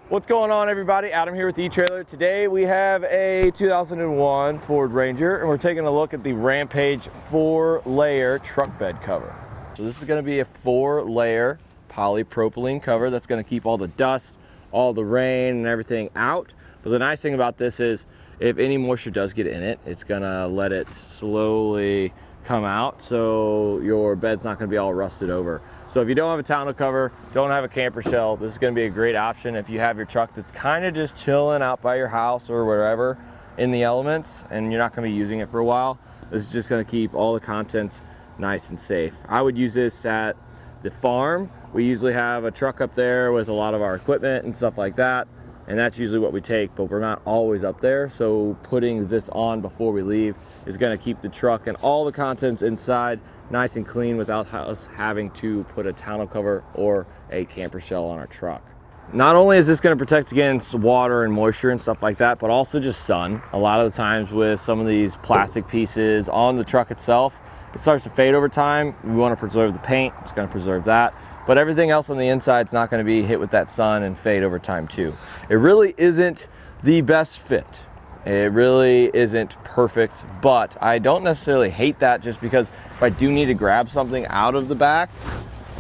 What's going on, everybody? Adam here with eTrailer. Today we have a 2001 Ford Ranger and we're taking a look at the Rampage 4-layer truck bed cover. So this is going to be a 4-layer polypropylene cover that's going to keep all the dust, all the rain and everything out. But the nice thing about this is if any moisture does get in it, it's going to let it slowly come out, so your bed's not going to be all rusted over. So if you don't have a tonneau cover, don't have a camper shell, this is going to be a great option if you have your truck that's kind of just chilling out by your house or wherever in the elements and you're not going to be using it for a while. This is just going to keep all the contents nice and safe. I would use this at the farm. We usually have a truck up there with a lot of our equipment and stuff like that, and that's usually what we take, but we're not always up there, so putting this on before we leave is going to keep the truck and all the contents inside nice and clean without us having to put a tonneau cover or a camper shell on our truck. Not only is this going to protect against water and moisture and stuff like that, but also just sun. A lot of the times with some of these plastic pieces on the truck itself, it starts to fade over time. We want to preserve the paint, it's going to preserve that. But everything else on the inside is not going to be hit with that sun and fade over time too. It really isn't the best fit. It really isn't perfect, but I don't necessarily hate that, just because if I do need to grab something out of the back,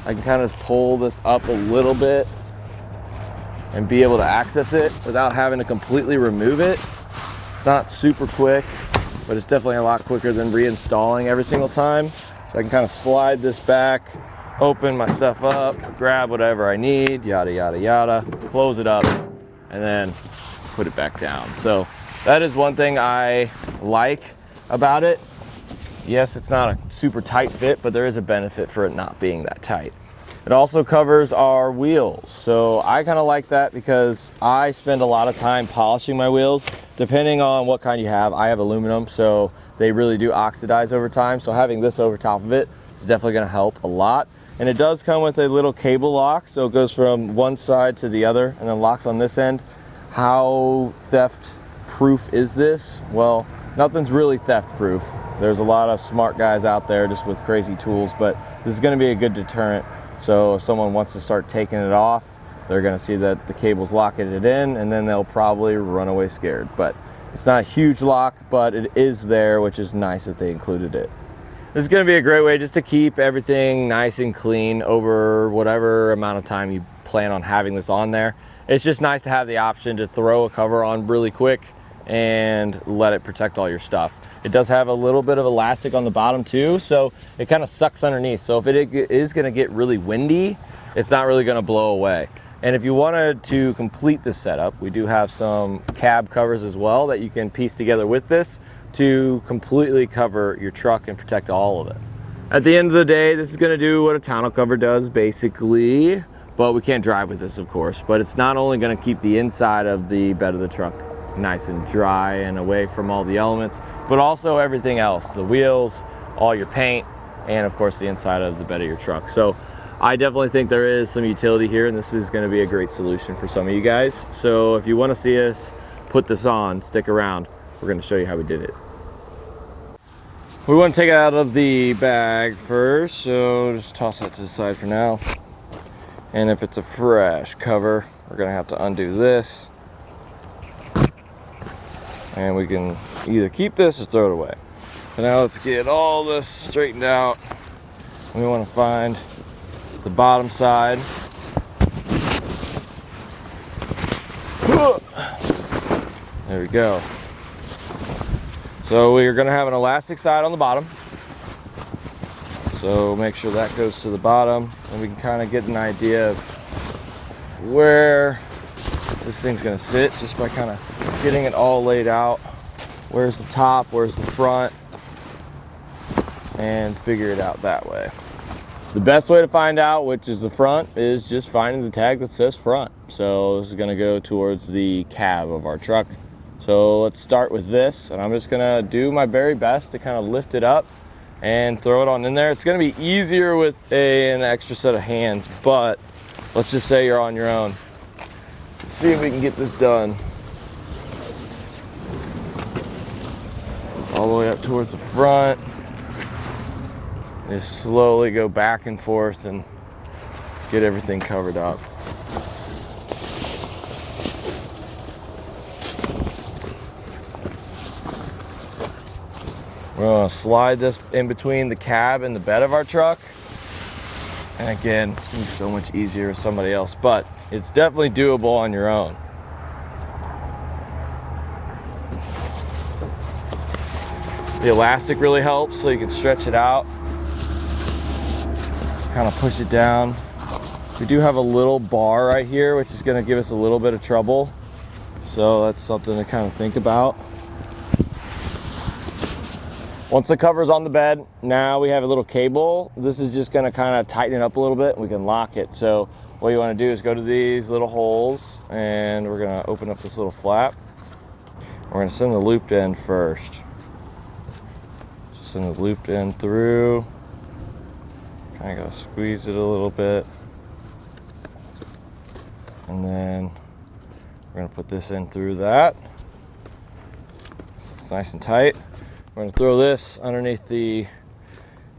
I can kind of pull this up a little bit and be able to access it without having to completely remove it. It's not super quick, but it's definitely a lot quicker than reinstalling every single time. So I can kind of slide this back, open my stuff up, grab whatever I need, yada, yada, yada, close it up, and then put it back down. So that is one thing I like about it. Yes, it's not a super tight fit, but there is a benefit for it not being that tight. It also covers our wheels. So I kind of like that because I spend a lot of time polishing my wheels. Depending on what kind you have, I have aluminum, so they really do oxidize over time. So having this over top of it is definitely going to help a lot. And it does come with a little cable lock, so it goes from one side to the other and then locks on this end. How theft proof is this? Well, nothing's really theft proof. There's a lot of smart guys out there just with crazy tools, but this is going to be a good deterrent. So if someone wants to start taking it off, they're going to see that the cable's locking it in, and then they'll probably run away scared. But it's not a huge lock, but it is there, which is nice that they included it. This is going to be a great way just to keep everything nice and clean over whatever amount of time you plan on having this on there. It's just nice to have the option to throw a cover on really quick and let it protect all your stuff. It does have a little bit of elastic on the bottom too, so it kind of sucks underneath. So if it is going to get really windy, it's not really going to blow away. And if you wanted to complete this setup, we do have some cab covers as well that you can piece together with this to completely cover your truck and protect all of it. At the end of the day, this is going to do what a tonneau cover does basically, but we can't drive with this, of course. But it's not only going to keep the inside of the bed of the truck nice and dry and away from all the elements, but also everything else, the wheels, all your paint, and of course the inside of the bed of your truck. So I definitely think there is some utility here, and this is going to be a great solution for some of you guys. So if you want to see us put this on, stick around. We're going to show you how we did it. We want to take it out of the bag first, so just toss that to the side for now. And if it's a fresh cover, we're going to have to undo this. And we can either keep this or throw it away. So now let's get all this straightened out. We want to find the bottom side. There we go. So we're going to have an elastic side on the bottom. So make sure that goes to the bottom, and we can kind of get an idea of where this thing's going to sit just by kind of getting it all laid out. Where's the top, where's the front, and figure it out that way. The best way to find out which is the front is just finding the tag that says front. So this is going to go towards the cab of our truck. So let's start with this, and I'm just going to do my very best to kind of lift it up and throw it on in there. It's going to be easier with an extra set of hands, but let's just say you're on your own. Let's see if we can get this done. All the way up towards the front. Just slowly go back and forth and get everything covered up. We're gonna slide this in between the cab and the bed of our truck. And again, it's gonna be so much easier with somebody else, but it's definitely doable on your own. The elastic really helps, so you can stretch it out. Kind of push it down. We do have a little bar right here, which is gonna give us a little bit of trouble. So that's something to kind of think about. Once the cover's on the bed, now we have a little cable. This is just gonna kind of tighten it up a little bit. We can lock it. So what you wanna do is go to these little holes and we're gonna open up this little flap. We're gonna send the looped end first. Just send the looped end through. Kind of gotta squeeze it a little bit. And then we're gonna put this in through that. It's nice and tight. We're gonna throw this underneath the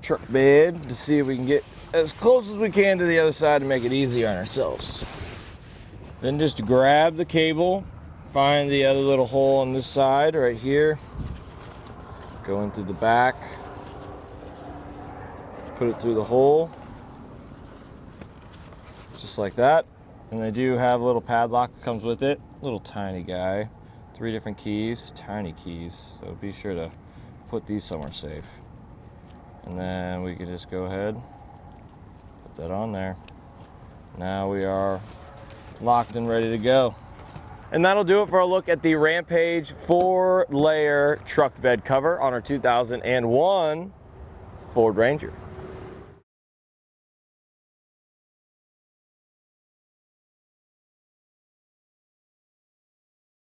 truck bed to see if we can get as close as we can to the other side to make it easier on ourselves. Then just grab the cable, find the other little hole on this side right here, go in through the back, put it through the hole, just like that. And they do have a little padlock that comes with it, little tiny guy, 3 different keys, tiny keys, so be sure to put these somewhere safe. And then we can just go ahead, put that on there. Now we are locked and ready to go. And that'll do it for a look at the Rampage 4-layer truck bed cover on our 2001 Ford Ranger.